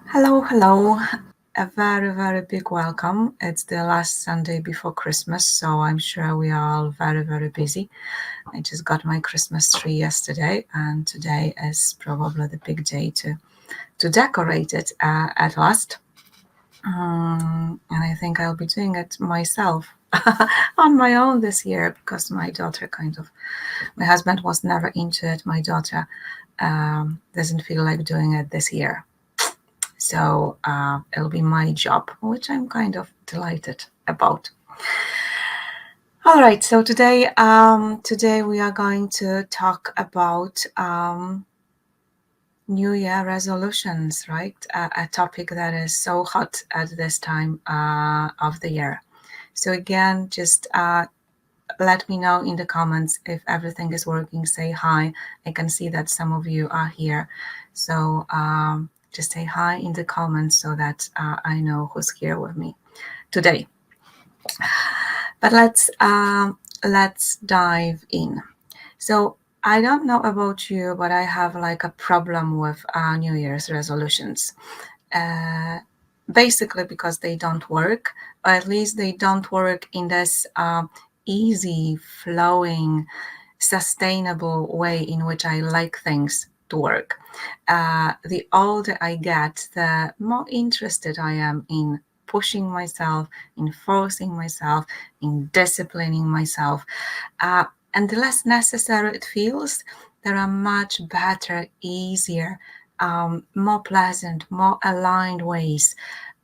Hello, hello. A very, very big welcome. It's the last Sunday before Christmas, so I'm sure we are all very, very busy. I just got my Christmas tree yesterday, and today is probably the big day to decorate it at last. And I think I'll be doing it myself on my own this year because my husband was never into it. My daughter doesn't feel like doing it this year. So it'll be my job, which I'm kind of delighted about. All right, so today we are going to talk about New Year resolutions, right? A topic that is so hot at this time of the year. So again, just let me know in the comments if everything is working. Say hi. I can see that some of you are here. So just say hi in the comments so that I know who's here with me today. But let's dive in. So I don't know about you, but I have like a problem with New Year's resolutions. Basically because they don't work, or at least they don't work in this easy, flowing, sustainable way in which I like things to work. The older I get, the more interested I am in pushing myself, in forcing myself, in disciplining myself. And the less necessary it feels, there are much better, easier, more pleasant, more aligned ways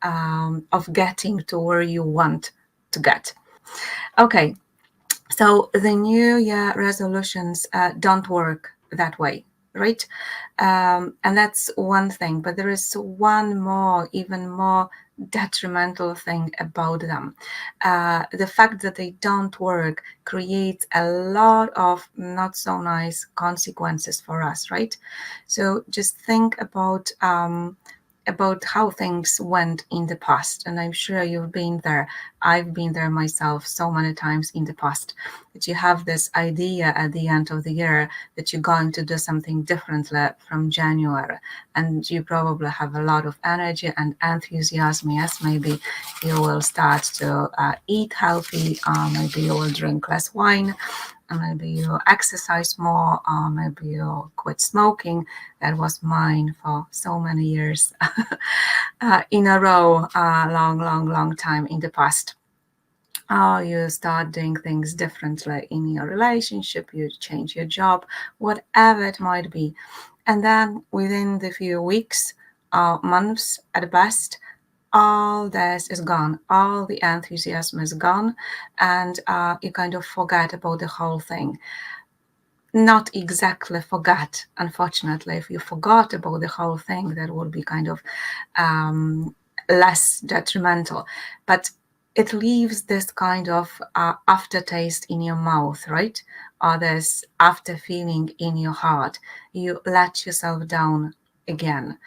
of getting to where you want to get. Okay, so the New Year resolutions don't work that way, right? And that's one thing, but there is one more, even more detrimental thing about them. The fact that they don't work creates a lot of not so nice consequences for us, right? So just think about how things went in the past. And I'm sure you've been there. I've been there myself so many times in the past, that you have this idea at the end of the year that you're going to do something differently from January. And you probably have a lot of energy and enthusiasm. Yes, maybe you will start to eat healthy, maybe you will drink less wine, maybe you exercise more, or maybe you quit smoking. That was mine for so many years in a row, long time in the past. You start doing things differently in your relationship, you change your job, whatever it might be. And then within the few weeks, months at best, all this is gone, all the enthusiasm is gone, and you kind of forget about the whole thing. Not exactly forget, unfortunately. If you forgot about the whole thing, that would be kind of less detrimental, but it leaves this kind of aftertaste in your mouth, right? Or this after feeling in your heart. You let yourself down again.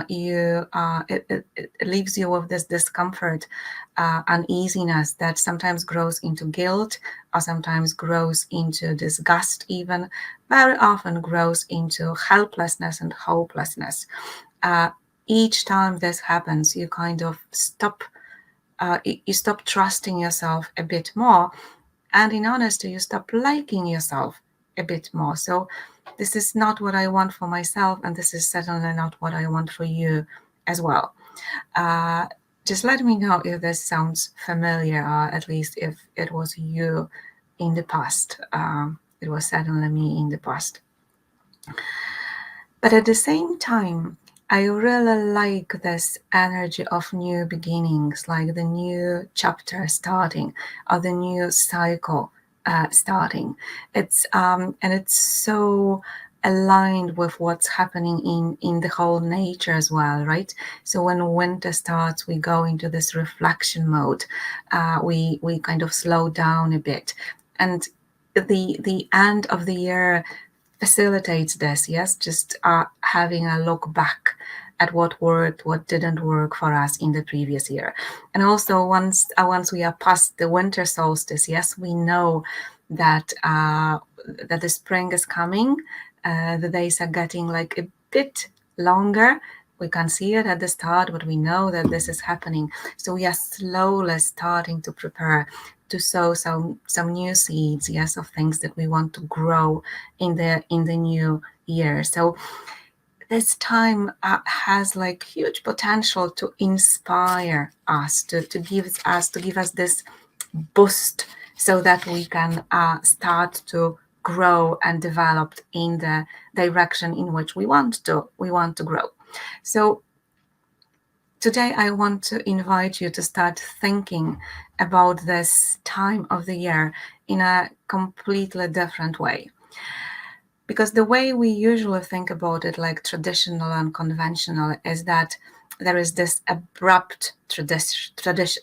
It leaves you with this discomfort, uneasiness that sometimes grows into guilt, or sometimes grows into disgust, even very often grows into helplessness and hopelessness. Each time this happens, you kind of stop. You stop trusting yourself a bit more, and in honesty, you stop liking yourself a bit more. So this is not what I want for myself, and this is certainly not what I want for you as well. Just let me know if this sounds familiar, or at least if it was you in the past. It was certainly me in the past. But at the same time, I really like this energy of new beginnings, like the new chapter starting, or the new cycle starting. It's so aligned with what's happening in the whole nature as well, right? So when winter starts, we go into this reflection mode. We kind of slow down a bit, and the end of the year facilitates this. Yes, just having a look back at what worked, what didn't work for us in the previous year. And also once we are past the winter solstice, yes, we know that that the spring is coming. The days are getting like a bit longer. We can't see it at the start, but we know that this is happening. So we are slowly starting to prepare to sow some new seeds, yes, of things that we want to grow in the new year. So this time has like huge potential to inspire us, to give us this boost, so that we can start to grow and develop in the direction in which we want to grow. So today I want to invite you to start thinking about this time of the year in a completely different way. Because the way we usually think about it, like traditional and conventional, is that there is this abrupt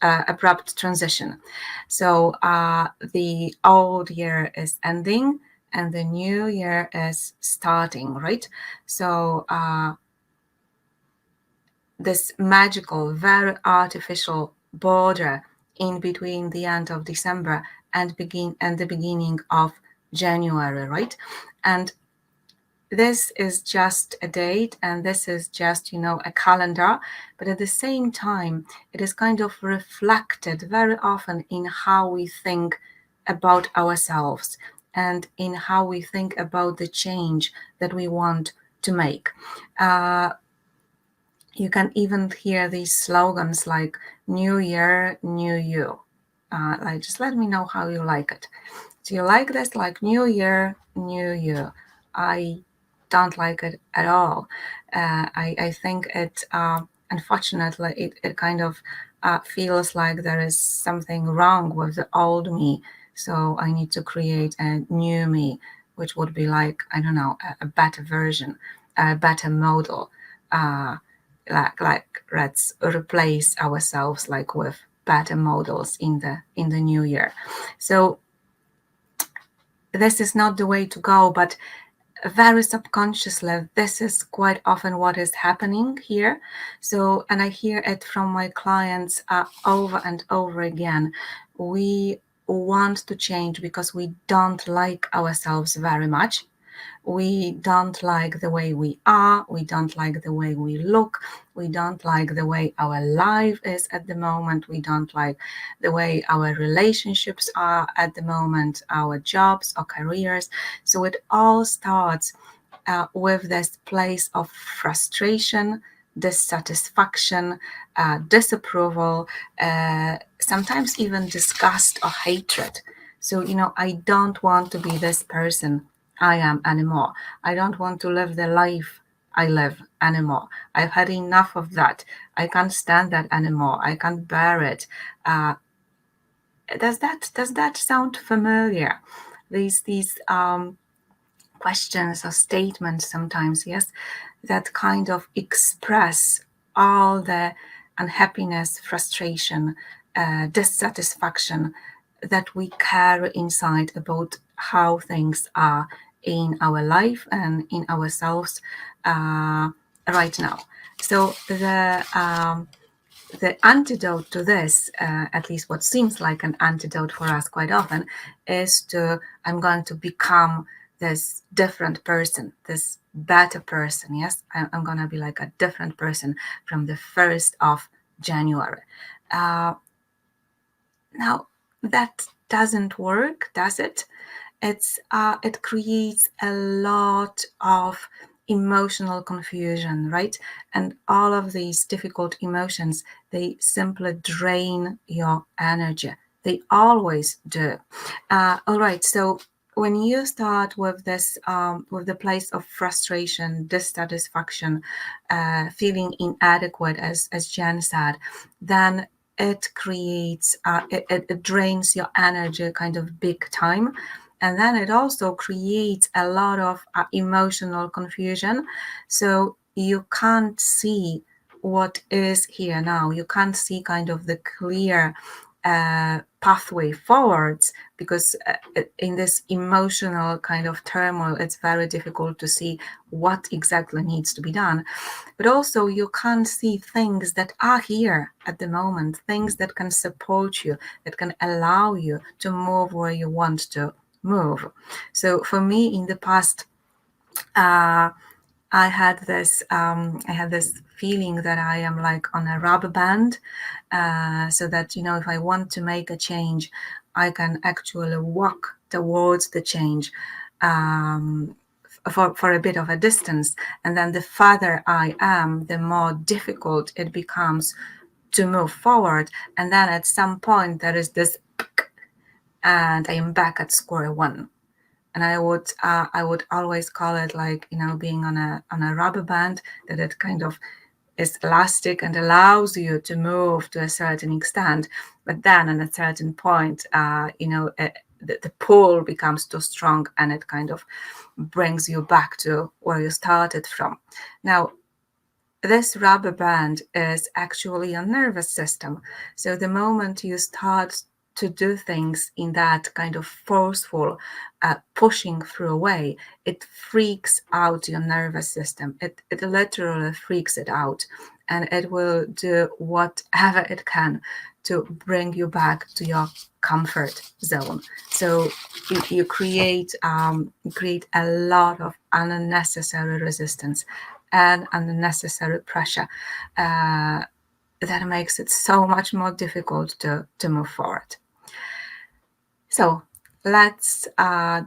abrupt transition. So the old year is ending and the new year is starting, right? So this magical, very artificial border in between the end of December and the beginning of January, right? And this is just a date, and this is just, a calendar, but at the same time, it is kind of reflected very often in how we think about ourselves and in how we think about the change that we want to make. You can even hear these slogans like "New Year, New You." Like, just let me know how you like it. Do you like this? Like New Year, New You? I don't like it at all. I think it, unfortunately, it kind of feels like there is something wrong with the old me. So I need to create a new me, which would be like, I don't know, a better version, a better model. Like let's replace ourselves like with better models in the new year. So this is not the way to go, but very subconsciously, this is quite often what is happening here. So, and I hear it from my clients over and over again. We want to change because we don't like ourselves very much. We don't like the way we are. We don't like the way we look. We don't like the way our life is at the moment. We don't like the way our relationships are at the moment, our jobs or careers. So it all starts with this place of frustration, dissatisfaction, disapproval, sometimes even disgust or hatred. So, I don't want to be this person I am anymore. I don't want to live the life I live anymore. I've had enough of that. I can't stand that anymore. I can't bear it. Does that sound familiar? These questions or statements sometimes, yes, that kind of express all the unhappiness, frustration, dissatisfaction that we carry inside about how things are in our life and in ourselves right now. So the antidote to this, at least what seems like an antidote for us quite often, is I'm going to become this different person, this better person. Yes, I'm going to be like a different person from the 1st of January. Now, that doesn't work, does it? It creates a lot of emotional confusion, right? And all of these difficult emotions, they simply drain your energy. They always do. All right, so when you start with this, with the place of frustration, dissatisfaction, feeling inadequate, as Jen said, then it creates, it drains your energy kind of big time. And then it also creates a lot of emotional confusion. So you can't see what is here now. You can't see kind of the clear pathway forwards, because in this emotional kind of turmoil, it's very difficult to see what exactly needs to be done. But also you can't see things that are here at the moment, things that can support you, that can allow you to move where you want to move. So for me in the past, I had this feeling that I am like on a rubber band, so that, you know, if I want to make a change, I can actually walk towards the change, um, for a bit of a distance. And then the farther I am, the more difficult it becomes to move forward. And then at some point, there is this, and I am back at square one. And I would always call it like, you know, being on a rubber band, that it kind of is elastic and allows you to move to a certain extent, but then at a certain point, the pull becomes too strong, and it kind of brings you back to where you started from. Now, this rubber band is actually your nervous system. So the moment you start to do things in that kind of forceful, pushing through way, it freaks out your nervous system. It literally freaks it out, and it will do whatever it can to bring you back to your comfort zone. So you create a lot of unnecessary resistance and unnecessary pressure, that makes it so much more difficult to move forward. So let's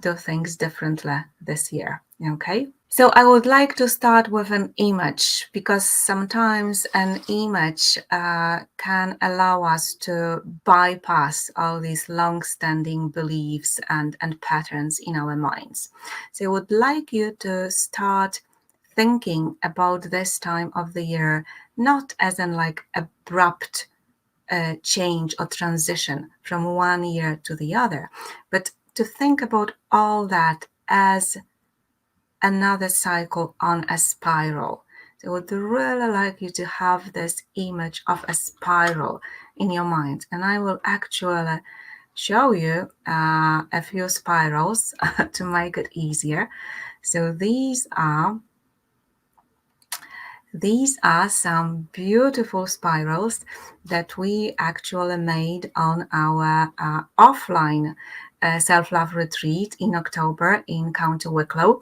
do things differently this year, okay? So I would like to start with an image, because sometimes an image can allow us to bypass all these long-standing beliefs and patterns in our minds. So I would like you to start thinking about this time of the year not as an like abrupt change or transition from one year to the other, but to think about all that as another cycle on a spiral. So I would really like you to have this image of a spiral in your mind, and I will actually show you a few spirals to make it easier. So these are some beautiful spirals that we actually made on our offline self-love retreat in October in County Wicklow,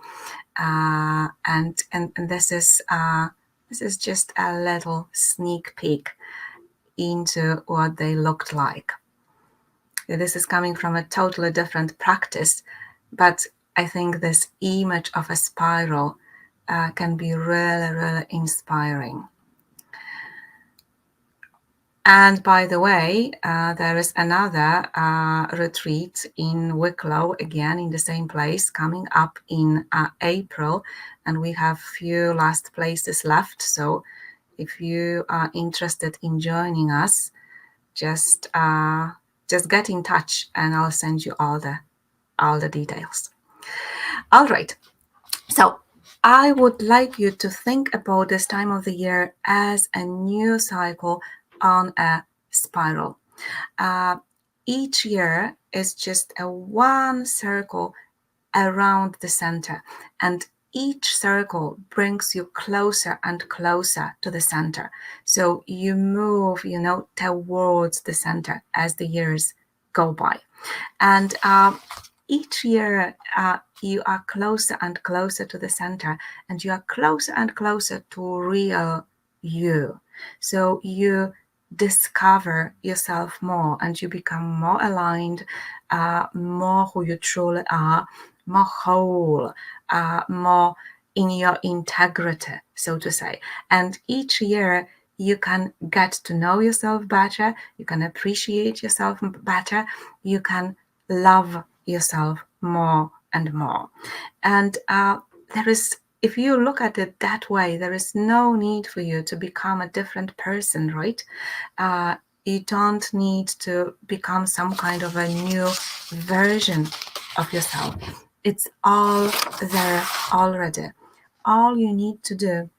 and this is just a little sneak peek into what they looked like. This is coming from a totally different practice, but I think this image of a spiral can be really, really inspiring. And by the way, there is another retreat in Wicklow, again in the same place, coming up in April, and we have few last places left. So if you are interested in joining us, just get in touch, and I'll send you all the details. All right. So I would like you to think about this time of the year as a new cycle on a spiral. Each year is just a one circle around the center, and each circle brings you closer and closer to the center. So you move, towards the center as the years go by. And each year you are closer and closer to the center, and you are closer and closer to real you. So you discover yourself more, and you become more aligned, more who you truly are, more whole, more in your integrity, so to say. And each year you can get to know yourself better, you can appreciate yourself better, you can love yourself more and more. And if you look at it that way, there is no need for you to become a different person, right? You don't need to become some kind of a new version of yourself. It's all there already. All you need to do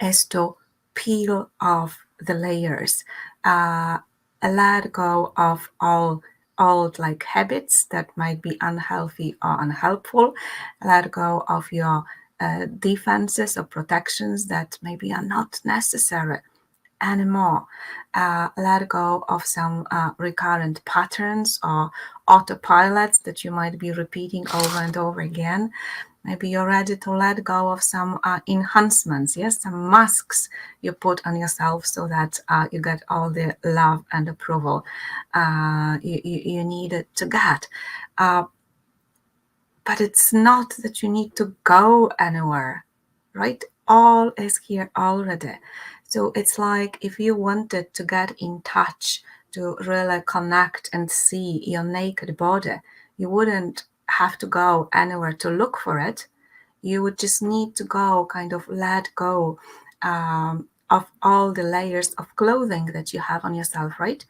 is to peel off the layers, let go of all old like habits that might be unhealthy or unhelpful, let go of your defenses or protections that maybe are not necessary anymore. Let go of some recurrent patterns or autopilots that you might be repeating over and over again. Maybe you're ready to let go of some enhancements, yes, some masks you put on yourself so that you get all the love and approval you needed to get. Uh, but it's not that you need to go anywhere, right? All is here already. So it's like if you wanted to get in touch, to really connect and see your naked body, you wouldn't have to go anywhere to look for it. You would just need to go, kind of let go of all the layers of clothing that you have on yourself, right?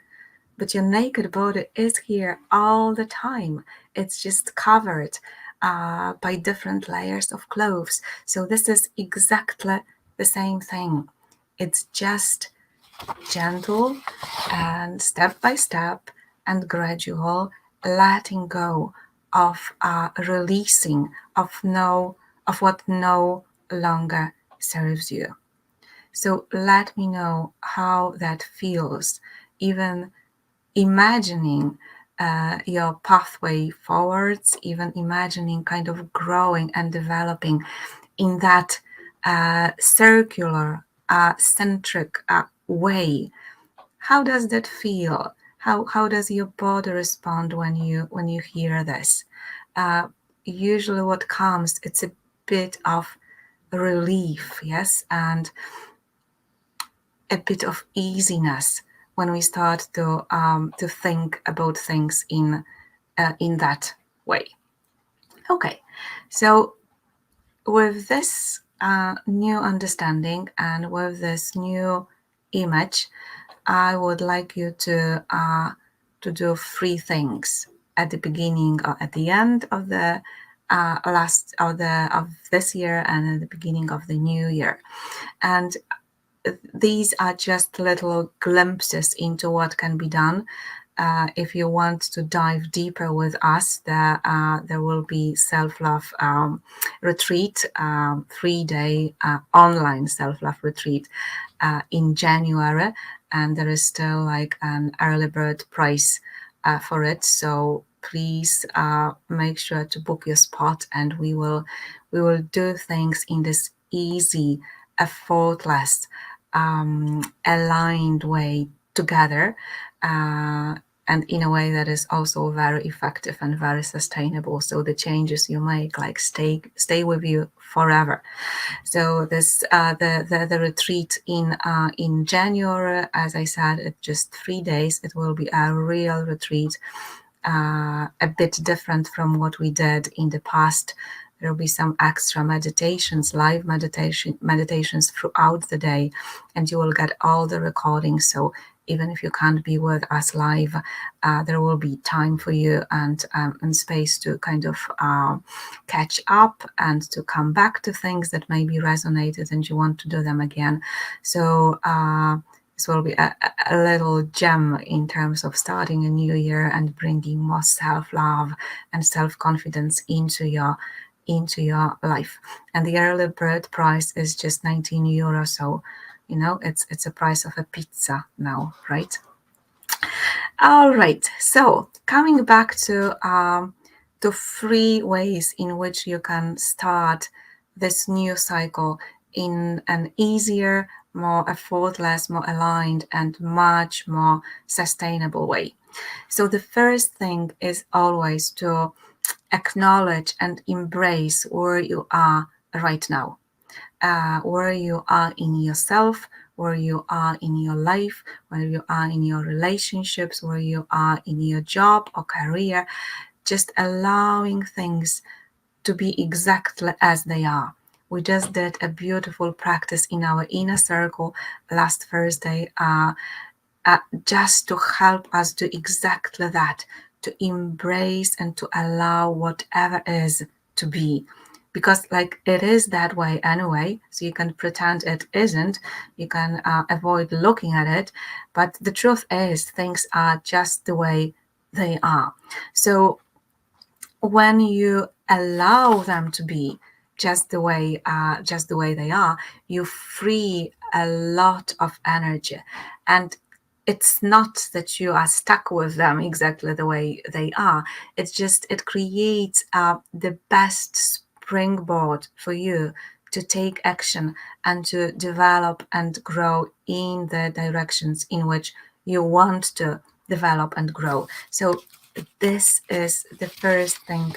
But your naked body is here all the time. It's just covered by different layers of clothes. So this is exactly the same thing. It's just gentle and step by step and gradual letting go of releasing of what no longer serves you. So let me know how that feels, even imagining your pathway forwards, even imagining kind of growing and developing in that circular, centric way. How does that feel? How does your body respond when you hear this? Uh, Usually, what comes, it's a bit of relief, yes, and a bit of easiness when we start to think about things in that way. Okay, so with this new understanding and with this new image, I would like you to do three things at the beginning or at the end of the last of this year and at the beginning of the new year. And these are just little glimpses into what can be done. If you want to dive deeper with us, there will be self-love retreat, 3-day online self-love retreat in January, and there is still like an early bird price for it. So please make sure to book your spot, and we will do things in this easy, effortless, aligned way together, and in a way that is also very effective and very sustainable. So the changes you make like stay with you forever. So this the retreat in January, as I said, it's just 3 days. It will be a real retreat, a bit different from what we did in the past. There will be some extra meditations, live meditations throughout the day, and you will get all the recordings. So even if you can't be with us live, there will be time for you and space to kind of catch up and to come back to things that maybe resonated and you want to do them again. So this will be a little gem in terms of starting a new year and bringing more self-love and self-confidence into your life. And the early bird price is just 19 euros. So, it's a price of a pizza now, right? All right. So coming back to the 3 ways in which you can start this new cycle in an easier, more effortless, more aligned, and much more sustainable way. So the first thing is always to acknowledge and embrace where you are right now, where you are in yourself, where you are in your life, where you are in your relationships, where you are in your job or career, just allowing things to be exactly as they are. We just did a beautiful practice in our inner circle last Thursday, just to help us do exactly that, to embrace and to allow whatever is to be. Because like it is that way anyway, so you can pretend it isn't, you can avoid looking at it, but the truth is things are just the way they are. So when you allow them to be just the way they are, you free a lot of energy. And it's not that you are stuck with them exactly the way they are. It's just it creates the best springboard for you to take action and to develop and grow in the directions in which you want to develop and grow. So this is the first thing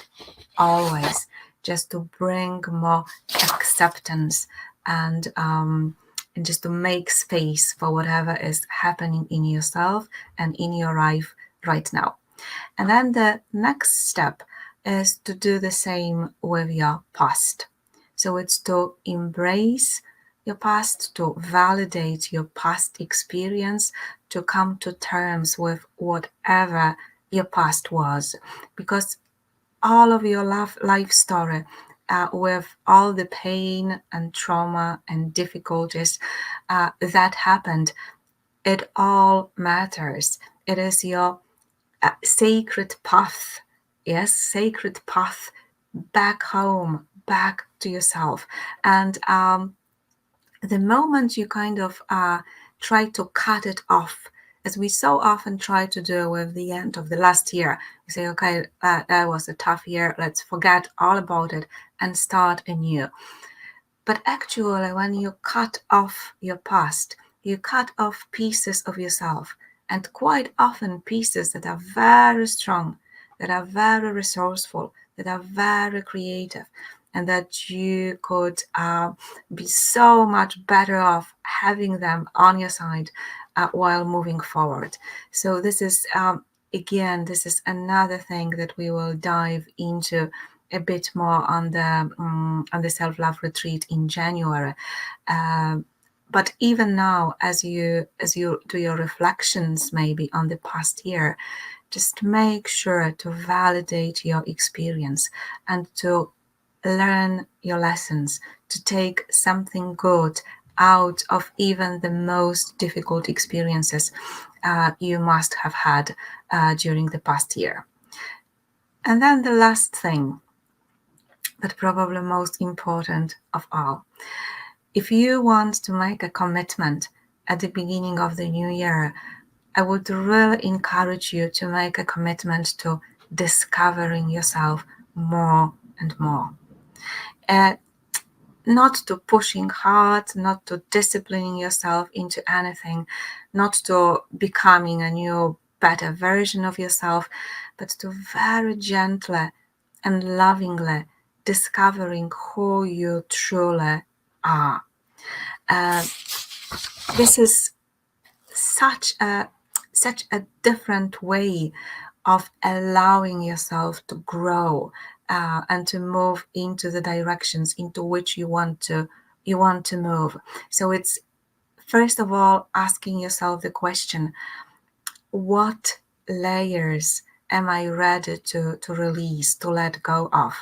always, just to bring more acceptance and just to make space for whatever is happening in yourself and in your life right now. And then the next step is to do the same with your past. So it's to embrace your past, to validate your past experience, to come to terms with whatever your past was. Because all of your life story, with all the pain and trauma and difficulties that happened, it all matters. It is your sacred path. Yes, sacred path back home, back to yourself. And the moment you kind of try to cut it off, as we so often try to do with the end of the last year, we say, okay, that was a tough year, let's forget all about it and start anew. But actually, when you cut off your past, you cut off pieces of yourself, and quite often pieces that are very strong, that are very resourceful, that are very creative, and that you could be so much better off having them on your side while moving forward. So this is, again, this is another thing that we will dive into a bit more on the self-love retreat in January. But even now, as you do your reflections maybe on the past year, just make sure to validate your experience and to learn your lessons, to take something good out of even the most difficult experiences you must have had during the past year. And then the last thing, but probably most important of all, if you want to make a commitment at the beginning of the new year, I would really encourage you to make a commitment to discovering yourself more and more. Not to pushing hard, not to disciplining yourself into anything, not to becoming a new, better version of yourself, but to very gently and lovingly discovering who you truly are. This is such a different way of allowing yourself to grow and to move into the directions into which you want to move. So it's first of all asking yourself the question, what layers am I ready to release, to let go of?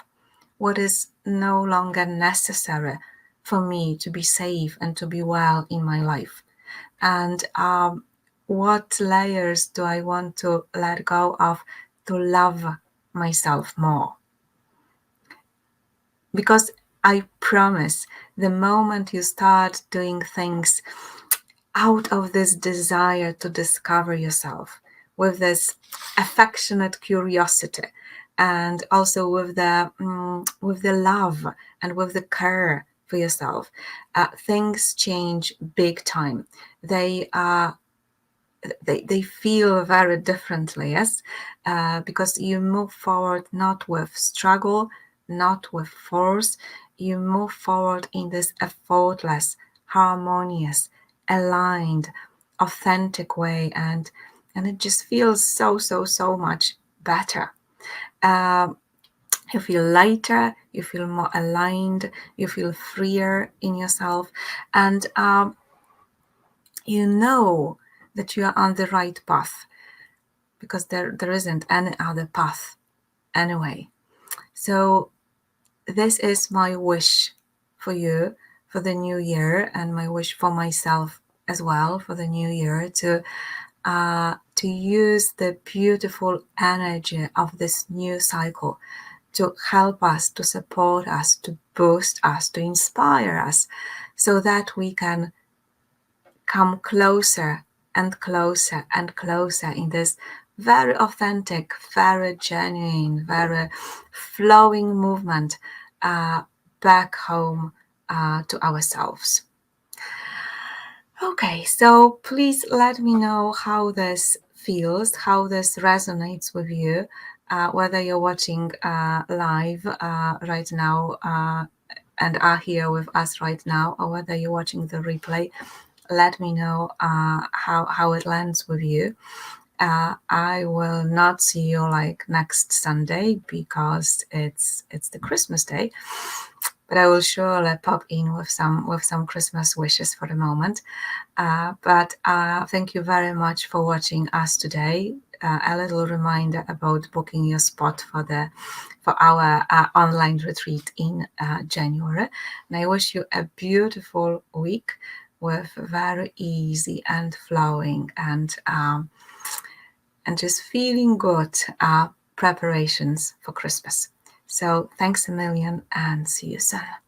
What is no longer necessary for me to be safe and to be well in my life? And what layers do I want to let go of to love myself more? Because I promise, the moment you start doing things out of this desire to discover yourself, with this affectionate curiosity, and also with the love and with the care for yourself, things change big time. They feel very differently, yes, because you move forward not with struggle, not with force. You move forward in this effortless, harmonious, aligned, authentic way, and it just feels so much better. You feel lighter, you feel more aligned, you feel freer in yourself, and you know that you are on the right path, because there isn't any other path anyway. So this is my wish for you for the new year, and my wish for myself as well for the new year, to use the beautiful energy of this new cycle to help us, to support us, to boost us, to inspire us, so that we can come closer and closer and closer in this very authentic, very genuine, very flowing movement back home to ourselves. Okay, so please let me know how this feels, how this resonates with you, whether you're watching live right now and are here with us right now, or whether you're watching the replay. Let me know how it lands with you. I will not see you like next Sunday because it's the Christmas day, but I will surely pop in with some Christmas wishes for the moment. But thank you very much for watching us today. A little reminder about booking your spot for our online retreat in January. And I wish you a beautiful week with very easy and flowing and just feeling good preparations for Christmas. So thanks a million and see you soon.